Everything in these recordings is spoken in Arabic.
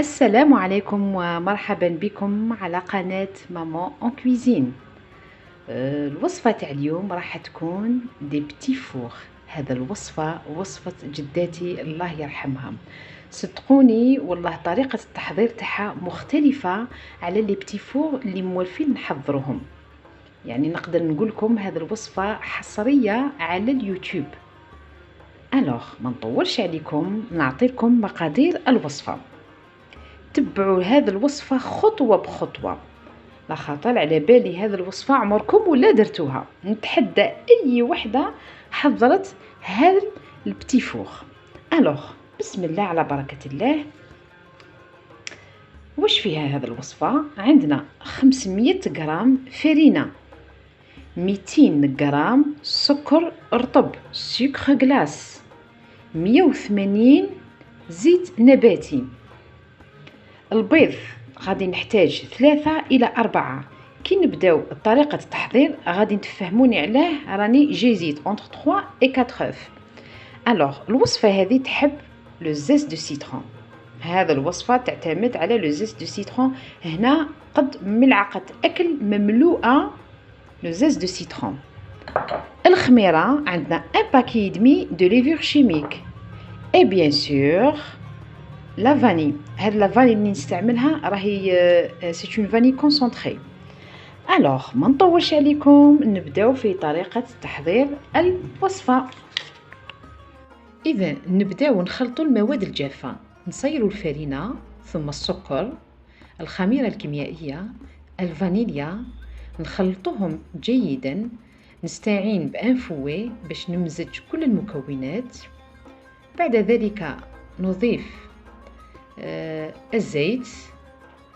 السلام عليكم ومرحبا بكم على قناة ماما اون كويزين. الوصفة تاع اليوم راح تكون دي بتي فور. هذا الوصفة وصفة جداتي الله يرحمها. صدقوني والله طريقة التحضير تاعها مختلفة على لي بتي فور اللي مولفين نحضرهم. يعني نقدر نقول لكم هذه الوصفة حصرية على اليوتيوب. ما نطولش عليكم، نعطيكم مقادير الوصفة. تبعوا هذه الوصفة خطوة بخطوة، لا خاطر على بالي هذه الوصفة عمركم ولا درتوها. نتحدى أي وحدة حضرت هذا البتي فور. بسم الله على بركة الله. واش فيها هذه الوصفة؟ عندنا 500 غرام فرينة، 200 غرام سكر رطب سكر غلاس، 180 زيت نباتي. البيض غادي نحتاج 3 إلى 4. كي نبداو طريقة التحضير غادي تفهموني علاه راني جيزيت entre 3 et 4 œufs. الوصفة هذه تحب لو زيت دو سيترون. هذا الوصفة تعتمد على لو زيت دو سيترون. هنا قد ملعقة أكل مملوءة لو زيت دو سيترون. الخميرة عندنا 1 باكي دمي دو ليفور شيميك et bien sûr لا فاني. هاد لا فاني اللي نستعملها راهي سي اون فاني كونسونطري. ما نطولش عليكم، نبداو في طريقة تحضير الوصفة. اذا نبداو نخلطوا المواد الجافة، نصيروا الفرينة ثم السكر، الخميرة الكيميائية، الفانيليا، نخلطوهم جيدا. نستعين بان فوي باش نمزج كل المكونات. بعد ذلك نضيف الزيت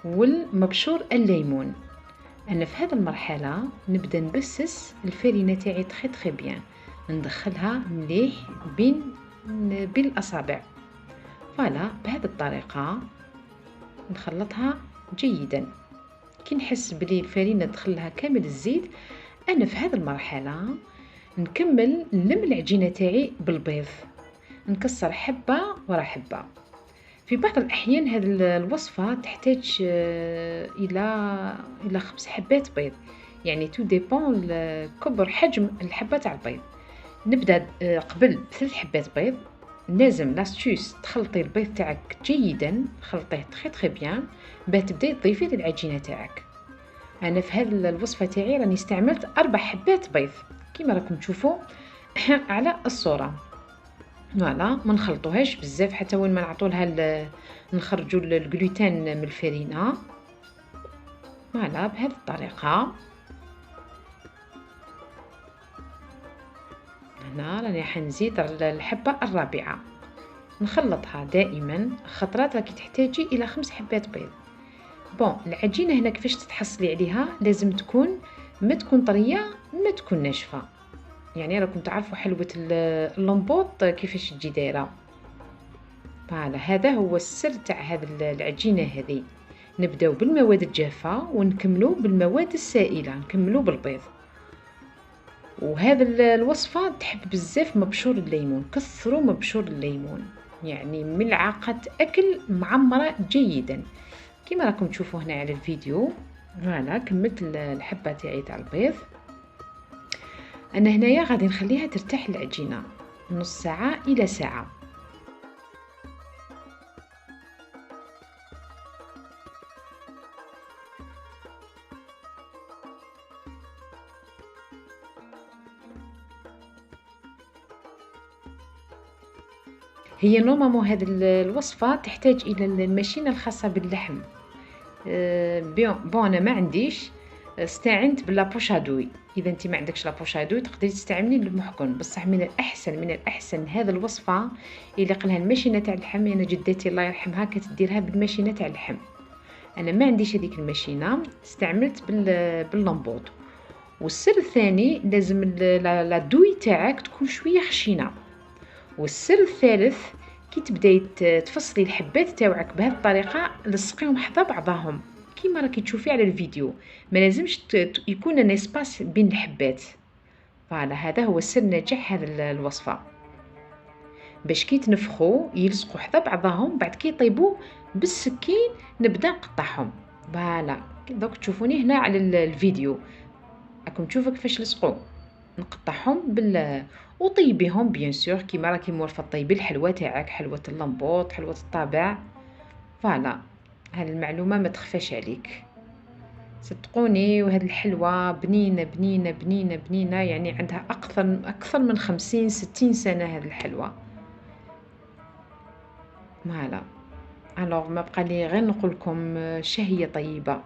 والمبشور الليمون. انا في هذه المرحله نبدا نبسس الفرينه تاعي تري بيان، ندخلها مليح بين الاصابع. بهذه الطريقه نخلطها جيدا. كي نحس بلي الفرينه دخلها كامل الزيت، انا في هذه المرحله نكمل نلم العجينه تاعي بالبيض، نكسر حبه ورا حبه. في بعض الأحيان هذه الوصفة تحتاج إلى 5 حبات بيض، يعني تو ديبون كبر حجم الحبة تاع البيض. نبدأ قبل ب3 حبات بيض. لازم لاستوس تخلطي البيض تاعك جيدا، خلطيه تري بيان باش تبداي تضيفيه للعجينة تاعك. أنا في هذه الوصفة تاعي راني استعملت 4 حبات بيض كما راكم تشوفوا على الصورة. ما نخلطوهاش بزاف حتى وين ما نعطولها نخرجوا الجلوتين من الفرينه. بهذه الطريقه. هنا راني حنزيد الحبه الرابعه، نخلطها دائما. خطرات راكي تحتاجي الى 5 حبات بيض. العجينه هنا كيفاش تتحصلي عليها؟ لازم تكون ما تكون طريه ما تكون ناشفه. يعني راكم تعرفوا حلوة اللمبوط كيفاش تجي دايره. هذا هو السر تاع هذه العجينه هذه. نبداو بالمواد الجافه ونكملوا بالمواد السائله، نكملوا بالبيض. وهذا الوصفه تحب بزاف مبشور الليمون، كثروا مبشور الليمون، يعني ملعقه اكل معمره جيدا كما راكم تشوفوا هنا على الفيديو. كملت الحبه تاعي تاع البيض. أنا هنايا غادي نخليها ترتاح العجينة نص ساعة إلى ساعة. هي نورمالمون هذه الوصفة تحتاج إلى الماشينة الخاصة باللحم. أنا ما عنديش، استعنت باللابوشادوي. اذا انت ما عندكش لابوشادوي تقدري تستعملي المحقن، بصح من الاحسن هذه الوصفه اللي قالها الماشينه تاع اللحم. انا جدتي الله يرحمها كتديرها بالماشينه تاع اللحم. انا ما عنديش هذيك الماشينه، استعملت باللمبوط. والسر الثاني لازم لا دوي تاعك تكون شويه خشينه. والسر الثالث كي تبداي تفصلي الحبات تاوعك بهذه الطريقه، لصقيهم حذا بعضهم كيما راكي تشوفي على الفيديو. ما لازمش يكون ان اسباس بين الحبات. هذا هو سر نجاح هذه الوصفه، باش كي تنفخوا يلصقوا حذا بعضهم. بعد كي يطيبوا بالسكين نبدا نقطعهم. فوالا دوك تشوفوني هنا على الفيديو، راكم تشوفوا كيفاش لصقوا. نقطعهم وطيبيهم بيان سور كيما راكي موالفه طيبي الحلوى تاعك، حلوة اللمبوط، حلوة الطابع. فوالا هاد المعلومة ما تخفاش عليك، صدقوني. وهاد الحلوى بنينة بنينة بنينة بنينة، يعني عندها أكثر من 50-60 سنة هاد الحلوى. فوالا الوغ ما بقى لي غير نقولكم شهية طيبة.